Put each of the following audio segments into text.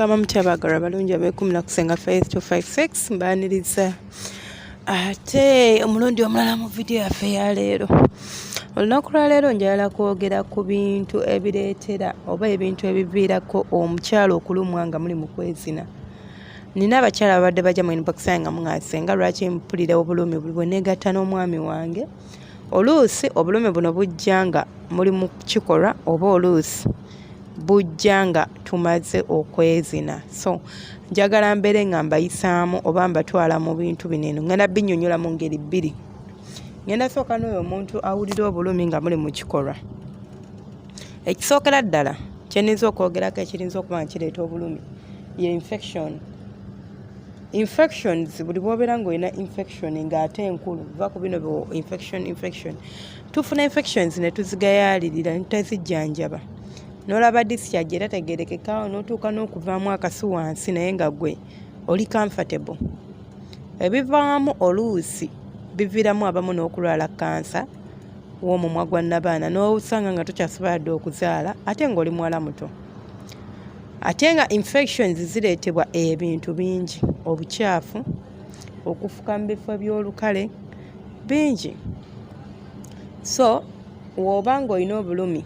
Mukama mutyabagalwa balungi abeekumira kusenga face to 56 mbaniriza ate omulundi omulala mu vidiyo yaffe ya leero. Olunaku lwa leero njagala kwogera ku bintu ebireetera oba ebintu ebiviirako omukyala okulumwa nga muli mu kwezina. Nina abakyala babadde bajja mu inbox yange nga muŋŋaase nga lwaki mpulira obulumi bwe neegatta n'omwami wange. Oluusi obulumi buno bujja nga muli mu kikolwa oba oluusi bujja nga tumaze okwezina. So njagala mbeere nga mbayisaamu oba mbatwala mu bintu binene. Ngenda binnyonnyola mu ngeri bbiri. Ngenda sooka n'oyo omuntu awulira obulumi nga muli mu kikolwa. Ekisookera ddala kye nninza okwogerako ekirinza okuba nga kireeta obulumi ye infection. Infections buli bw'obeera ng'olina infection ng'ate enkulu va ku bino infection tufuna infections ne tuzigayaalirira ne tutazijjanjaba n'olaba discharge era tegerekekaawo n'otuuka n'okuvaamu akasu wansi naye nga ggwe oli comfortable. Ebivaamu oluusi biviiramu abamu n'okulwala kansa w'omumwa gwa nnabaana n'osanga nga tokyasobola dde okuzaala ate ng'oli muwala muto. Ate nga infections zireetebwa ebintu bingi, obukyafu, okufuka mu bifo by'olukale bingi. So w'oba ng'olina obulumi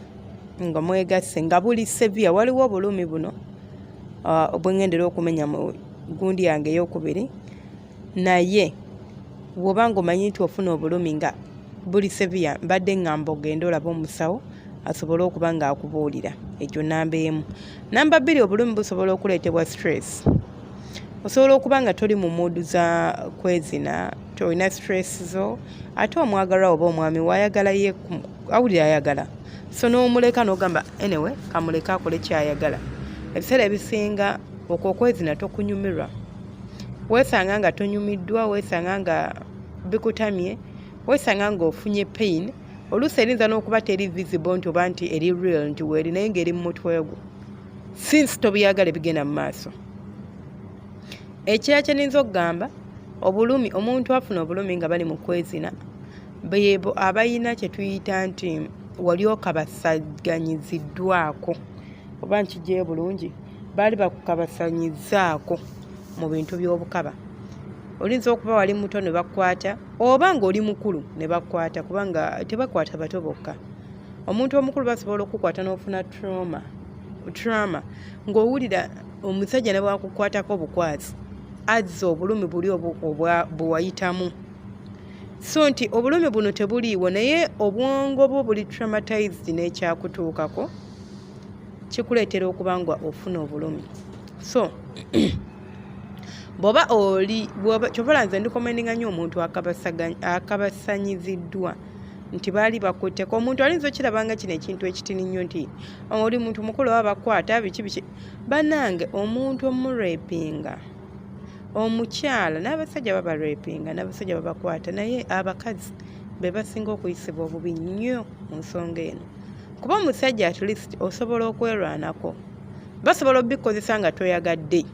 nga mwegasse nga buli severe, waliwo obulumi buno obwengendera okumenya mu gundi yange ey'okubiri, naye bw'oba ng'omanyi nti ofuna obulumi nga buli severe mbadde ngamba ogende olabe omusawo asobole okuba ng'akubuulira. Ekyo namba emu. Namba bbiri, obulumi busobola okuleetebwa stress. Osobola okuba nga toli mu muudu za kwezina, tolina stress zo, ate omwagalwa oba omwami waayagala ye awulira ayagala. So n'omuleka n'ogamba anyway kamuleka akole kyayagala. Ebiseera ebisinga okwezina tokunyumirwa. Weesanga nga tonyumiddwa, weesanga nga bikutamye, weesanga ng'ofunye pain. Oluusi erinza n'okuba teri visible nti oba nti eri real nti weeri naye ng'eri mu mutwe gwo since tobiyagala ebigenda mu maaso. Ekirala kye nninza okugamba, obulumi, omuntu afuna obulumi nga bali mu kwezina beebo abayina kye tuyita nti wali okabasaganyiziddwako oba nkijjeyo bulungi, baali bakukabasanyizaako mu bintu by'obukaba. Olinza okuba wali muto ne bakwata oba ng'oli mukulu ne bakwata, kubanga tebakwata bato bokka. Omuntu omukulu basobola okukwata n'ofuna trauma ng'owulira omusajja ne bwakukwatako obukwazi azza obulumi buli bwe wayitamu. So nti obulumi buno tebuliiwo naye obwongo bwo buli traumatized n'ekyakutuukako kikuleetera okuba nga ofuna obulumi. So bw'oba kyobola nze ndikomendinga nnyo omuntu akabasanyiziddwa nti baali bakutteko. Omuntu alinza okirabanga kino ekintu ekitini nnyo nti oli muntu mukulu oba bakwata biki bannange. Omuntu omurepinga, omukyala n'abasajja babarepinga n'abasajja babakwata, naye abakazi be basinga okuyisibwa obubi nnyo mu nsonga eno. Kuba omusajja at least osobola okwerwanako, basobola obikozesa nga toyagadde.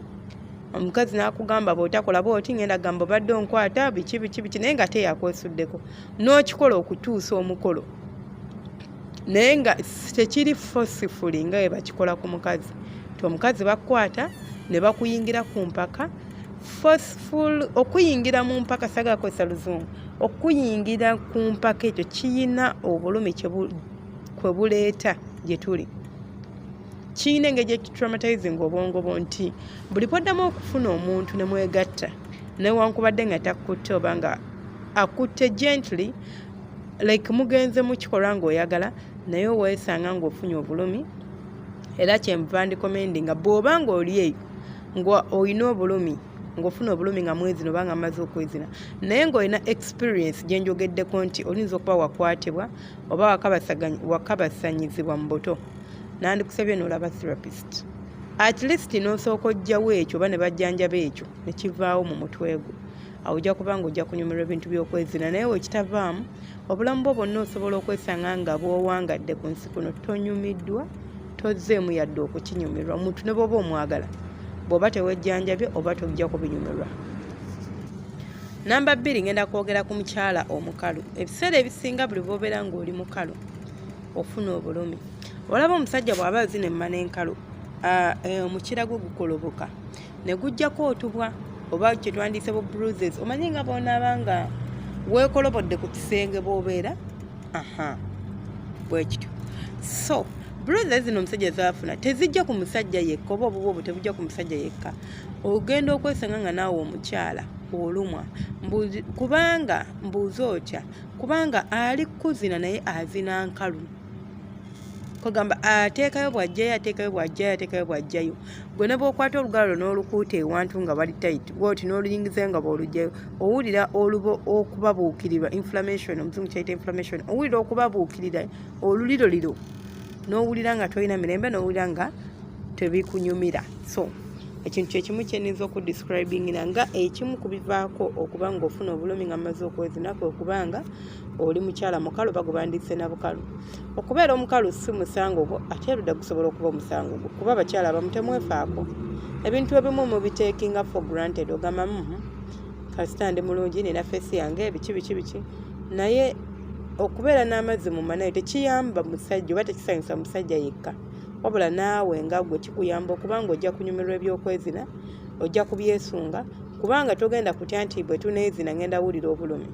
Omukazi n'akugamba bw'otakola bw'oti ngenda gamba obadde onkwata biki naye nga teyakwesuddeko n'okikola okutuusa omukolo naye nga tekiri forcefully nga bwe bakikola ku mukazi. Ti omukazi bakukwata ne bakuyingira ku mpaka. Forceful okuyingira mu mpaka, sagala kwesa luzungu, okuyingira ku mpaka ekyo kiyina obulumi kwe buleeta gye tuli. Kiyina engeri ekitraumatizing obwongo bwo nti buli poddamu okufuna omuntu ne mwegatta newankubadde nga takutte oba nga akutte gently like mugenze mu kikolwa ng'oyagala naye weesanga ng'ofunye obulumi. Era kyenva ndikomendinga bw'oba ng'oli eyo ng'olina obulumi, ng'ofuna obulumi nga mwezina oba nga amaze okwezina naye ng'olina experience gye njogeddeko nti olinza okuba wakwatibwa oba wakabasanyizibwa mu buto, nandikusabye n'olaba therapist at least n'osooka ojjawo ekyo oba ne bajjanjaba ekyo ne kivaawo mu mutwe gwo. Awo ojja kuba ng'ojja kunyumirwa ebintu by'okwezina, naye wekitavaamu obulamu bwo bwonna osobola okwesanga nga bw'owangadde ku nsi kuno tonyumiddwa, tozzeemu yadde okukinyumirwa. Omuntu ne bw'oba omwagala bw'oba tewejjanjabye oba tojja kubinyumirwa. Namba bbiri, ngenda kwogera ku mukyala omukalu. Ebiseera ebisinga buli bw'obeera ng'oli mukalu ofuna obulumi. Olaba omusajja bw'aba azina emmana enkalu omukira gwe gukoloboka ne gujjako otubwa oba kye twandise bu bruises, omanyi nga bw'onaaba nga weekolobodde ku kisenge bw'obeera bwe kityo. So bruises zino omusajja zaafuna tezijja ku musajja yekka oba obuba tebujja ku musajja yekka, ogenda okwesanga nga naawe omukyala olumwa kubanga mbuuza otya, kubanga ali kuzina naye azina nkalu, kugamba ateekayo bw'ajjayo gwe ne bw'okwata olugalo n'olukuuta ewantu nga bali tight bwoti n'oluyingiza nga bw'olugjayo owulira olubo okubabuukirira inflammation, omuzungu kyayita inflammation, owulira okubabuukirira oluliroliro n'owulira nga tolina mirembe, n'owulira nga tebikunyumira. So ekintu kyekimu kyenyiza okudescribingira nga ekimu ku bivaako okuba nga ofuna obulumi nga mmaze okwezina kwe okubanga oli mukyala mukalu bagubandise na bukalu. Okubeera omukalu si musango gwo ate erudda gusobola okuba omusango gwo, kuba abakyala abamu temwefaako, ebintu ebimu mubiteekinga for granted, ogamba kasita ndi mulungi nina feesi yange biki naye okubeera n'amazzi mu manayo tekiyamba musajja oba tekisanyusa musajja yekka, wabula naawe nga gwe kikuyamba okubanga ojja kunyumirwa ebyokwezina, ojja kubyesunga kubanga togenda kutya nti bwe tuneezina ngenda wulira obulumi.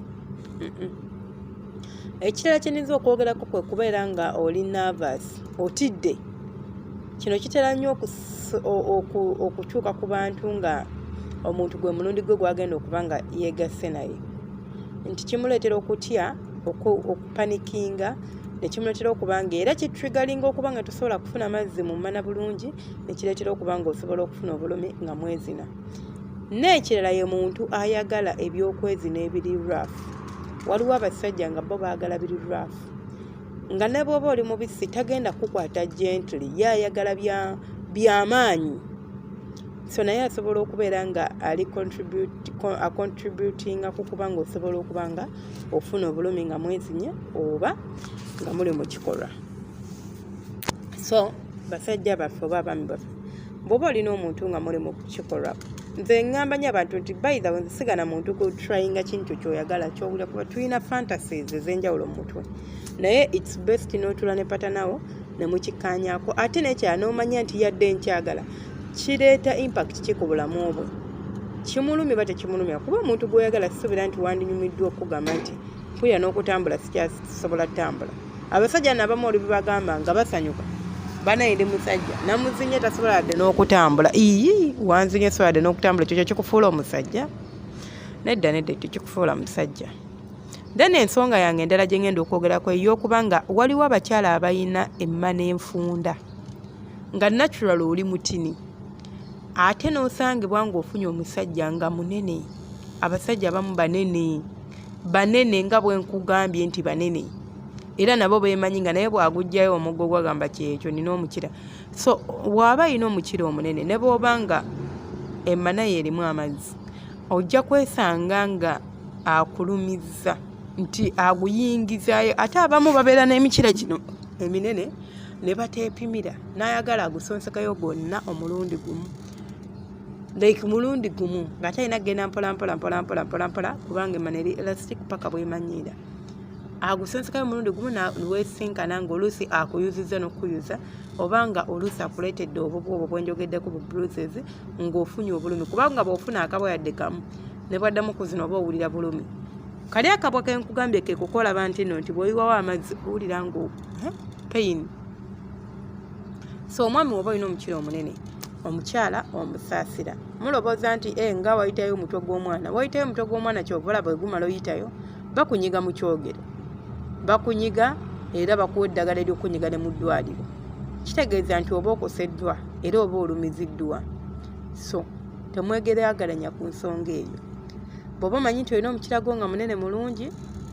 Ekirala kyenyiza okwogerako kwe kubeera nga oli nervous, otidde. Kino kitera nnyo okukyuka ku bantu nga omuntu gwe mulundi gwe gwagenda okuba nga yeegasse naye, nti kimuleetera okutya, okupanikinga, nekimuleetera okuba nga era kitrigalinga okuba nga tosobola kufuna mazzi mu mana bulungi, nekireetera okuba nga osobola okufuna obulumi nga mwezina. N'ekirala ye muntu ayagala ebyokwezina ebiri rough. Waliwo abasajja nga bo baagala biri rough, nga ne bw'oba oli mubisi tagenda kukwata gently, ye ayagala by'amaanyi. So naye asobola okubeera nga ali contributinga ku kuba nga osobola okuba nga ofuna obulumi nga mwezinye oba nga muli mu kikolwa. So basajja baffe oba abaami baffe, bw'oba olina omuntu nga muli mu kikolwa, nze ngamba nnyo abantu nti by the way nsigana muntu ku tryinga kintu kyoyagala kyowulira, kuba tulina fantasies ez'enjawulo mu mutwe, naye it's best n'otula ne patanawo ne mukikkaanyaako ate n'ekirala n'omanya nti yadde nkyagala kireeta impact ki ku bulamu obwo, kimulumya oba tekimulumya. Kuba omuntu gw'oyagala sisuubira nti wandinyumiddwa okugamba nti mpulira n'okutambula sikyasobola ttambula. Abasajja n'abamu oli bibagamba nga basanyuka, banaye ndi musajja namuzinye tasobola wadde n'okutambula, wanzinye sobola wadde n'okutambula, ekyo kikufuula omusajja? Nedda tekikufuula musajja. Then ensonga yange endala gye ngenda okwogerako ey'okuba nga waliwo abakyala abayina emmana enfunda nga natural oli mutini, ate n'osangibwa ng'ofunye omusajja nga munene. Abasajja abamu banene nga bwe nkugambye nti banene, era nabo beemanyi nga naye bw'agujjayo omuggo gwagamba kyekyo nina omukira. So bw'aba alina omukira omunene ne bw'oba nga emmana ye erimu amazzi, ojja kwesanga nga akulumizza nti aguyingizaayo. Ate abamu babeera n'emikira gino eminene ne bateepimira, n'ayagala agusonsekayo gwonna omulundi gumu, like mulundi gumu nga talina kgenda mpola kubanga emmana eri elastic paka bwemanyiira. Agusonsekayo mulundi gumu weesinkana ng'oluusi akuyuzizza n'okuyuza, obanga oluusi akuleetedde obubwo obwo bwenjogeddeko bu bruises ng'ofunye obulumi, kubanga bw'ofuna akabwa yadde kamu ne bwaddamu kuzina oba owulira bulumi. Kali akabwa ke nkugambye ke kukolaba nti nno nti bw'oyiwawo amazzi owulira ngu pain. So omwami oba olina omukira omunene, omukyala omusaasira, mulowooza nti nga wayitayo omutwe gw'omwana, wayitayo omutwe gw'omwana kyova olaba bwe gumala oyitayo bakunyiga mu kyogero, bakunyiga era bakuwa eddagala ery'okunyiga ne mu ddwaliro. Kitegeeza nti oba okoseddwa era oba olumiziddwa. So temwegeraagalanya ku nsonga eyo. Bw'oba omanyi nti olina omukira gwo nga munene mulungi,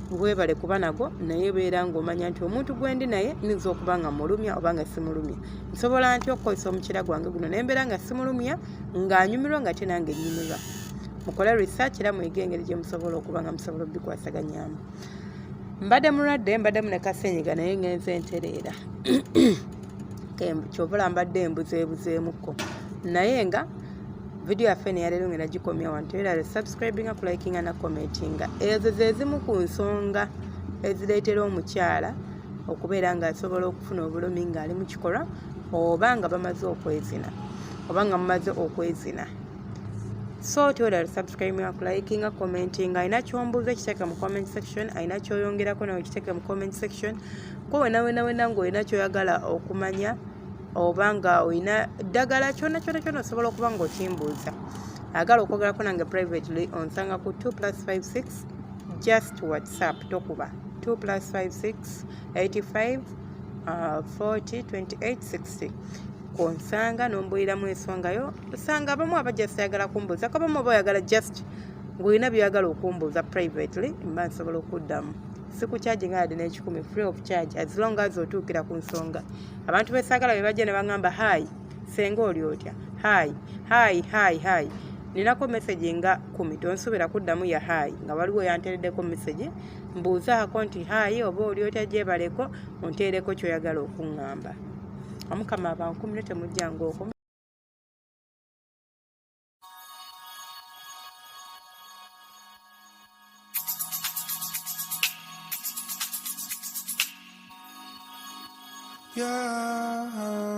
weebale kuba nago, naye beera ng'omanya nti omuntu gwe ndi naye nnyinza okuba nga mulumya oba nga simulumya. Nsobola ntya okukozesa omukira gwange guno naye mbeera nga simulumya, ng'anyumirwa nga ate nange nnyumirwa. Mukole research era muyige engeri gye musobola okuba nga musobola obikwasaganyaamu. Mbadde mulwadde, mbadde mu ne kasenyiga naye ngenze entereera. Kyovula mbadde embuzeebuzemukko. Naye nga video yaffe neyaleero ngenda gikomya wano. Teweerale subscribinga, kulikinga na commentinga. Ezo ze zimu ku nsonga ezireetera omukyala okubeera ng'asobola okufuna obulumi ng'ali mu kikolwa oba nga bamaze okwezina oba nga mumaze okwezina. So toda subscribe, liking, commenting. Aina kyombuuza kiteeke mu comment section, aina kyoyongerako nawe kiteeke mu comment section. Ko wena ng'olina kyoyagala okumanya oba nga olina ddagala kyonna osobola okuba ng'okimbuuza. Agala okwogerako nange privately onsanga ku 2+56 just WhatsApp tokuba 2+56 85 40 28 60 konsanga nombuuliramu ensongayo. Osanga abamu abajja sayagala kumbuuza kabamu oba oyagala just ng'olina by'oyagala okumbuuza privately mba nsobola okuddamu. Sikukyagi nga yadde n'ekikumi free of charge as long as otuukira ku nsonga. Abantu besaagala be bajja ne bagamba hayi senga oli otya hayi ninako message nga 10 tonsuubira kuddamu ya hayi nga waliwo yanteereddeko message mbuuzaako nti hayi oba oli otya gyebaleko onteereko kyoyagala okuŋŋamba. Omukama abankumire temujjanga okwo. Yeah.